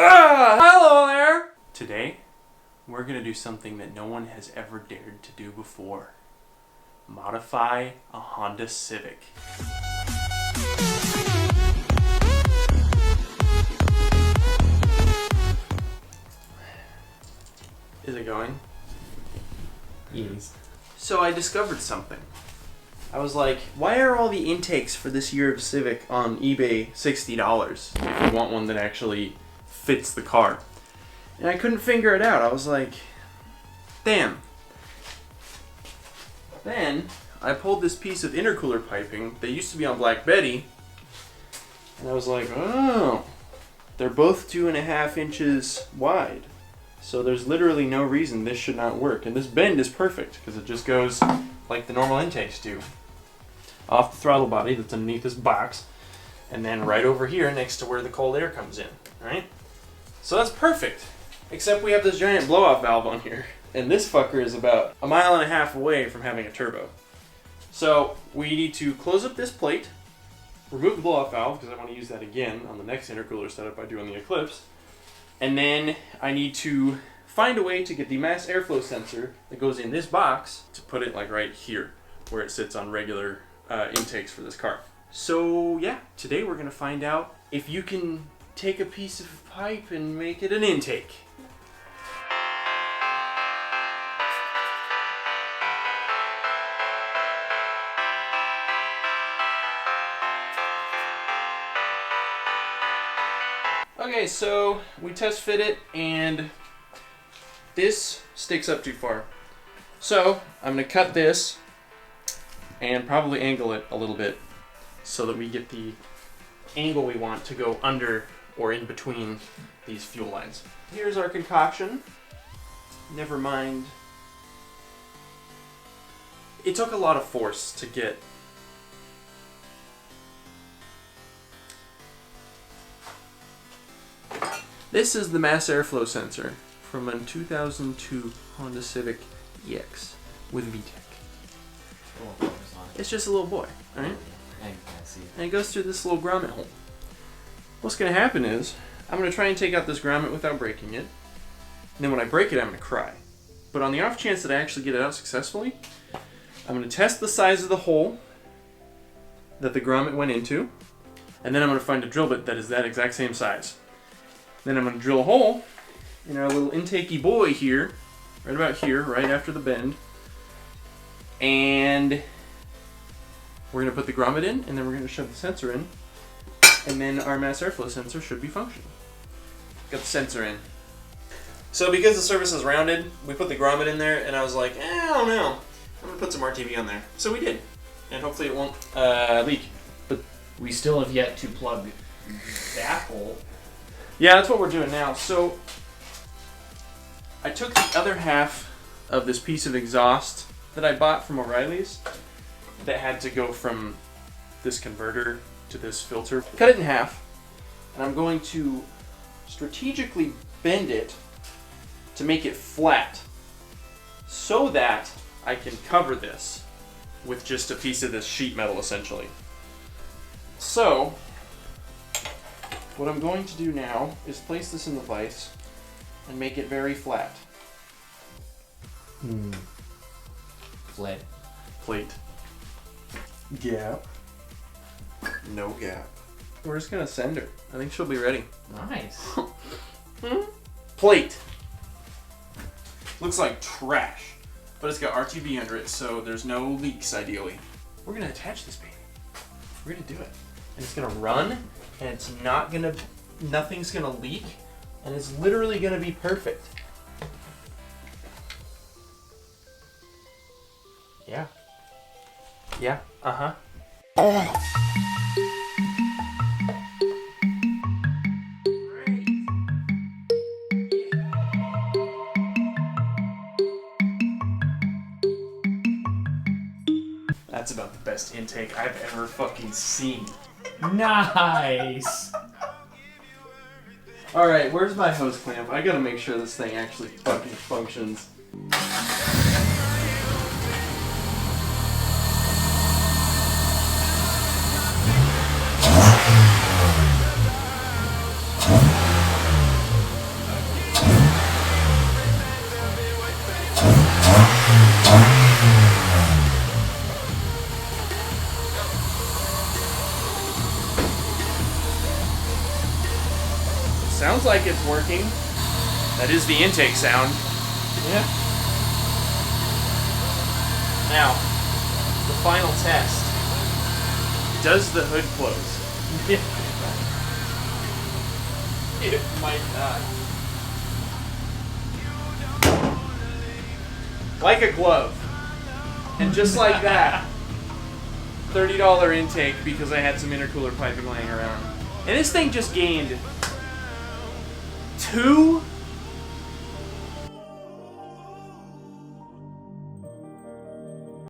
Hello there! Today, we're going to do something that no one has ever dared to do before. Modify a Honda Civic. Is it going? Yes. So I discovered something. I was like, why are all the intakes for this year of Civic on eBay $60 if you want one that actually fits the car? And I couldn't figure it out. I was like, damn. Then I pulled this piece of intercooler piping that used to be on Black Betty, and I was like, oh, they're both 2.5 inches wide. So there's literally no reason this should not work. And this bend is perfect because it just goes like the normal intakes do. Off the throttle body that's underneath this box, and then right over here next to where the cold air comes in, right? So that's perfect. Except we have this giant blow-off valve on here, and this fucker is about 1.5 miles away from having a turbo. So we need to close up this plate, remove the blow-off valve, because I want to use that again on the next intercooler setup I do on the Eclipse, and then I need to find a way to get the mass airflow sensor that goes in this box to put it like right here, where it sits on regular intakes for this car. So yeah, today we're going to find out if you can take a piece of pipe and make it an intake. Okay, so we test fit it, and this sticks up too far. So I'm going to cut this and probably angle it a little bit so that we get the angle we want to go under or in between these fuel lines. Here's our concoction. Never mind. It took a lot of force to get this is the mass airflow sensor from a 2002 Honda Civic EX with VTEC. It's just a little boy, alright? I can't see it. And it goes through this little grommet hole. What's going to happen is, I'm going to try and take out this grommet without breaking it. And then when I break it, I'm going to cry. But on the off chance that I actually get it out successfully, I'm going to test the size of the hole that the grommet went into. And then I'm going to find a drill bit that is that exact same size. Then I'm going to drill a hole in our little intakey boy here, right about here, right after the bend. And we're going to put the grommet in, and then we're going to shove the sensor in. And then our mass airflow sensor should be functioning. Got the sensor in. So because the surface is rounded, we put the grommet in there, and I was like, I don't know. I'm going to put some RTV on there. So we did. And hopefully it won't leak. But we still have yet to plug that hole. Yeah, that's what we're doing now. So I took the other half of this piece of exhaust that I bought from O'Reilly's that had to go from this converter to this filter. Cut it in half, and I'm going to strategically bend it to make it flat so that I can cover this with just a piece of this sheet metal essentially. So what I'm going to do now is place this in the vise and make it very flat. Flat. Plate. Gap. No gap. We're just gonna send her. I think she'll be ready. Nice. Plate. Looks like trash, but it's got RTV under it, so there's no leaks ideally. We're gonna attach this baby. We're gonna do it. And it's gonna run, and it's not gonna, nothing's gonna leak, and it's literally gonna be perfect. Yeah. Yeah, uh-huh. That's about the best intake I've ever fucking seen. Nice. Alright, where's my hose clamp? I gotta make sure this thing actually fucking functions. Sounds like it's working. That is the intake sound. Yeah. Now, the final test. Does the hood close? It might not. Like a glove. And just like that, $30 intake because I had some intercooler piping laying around. And this thing just gained 2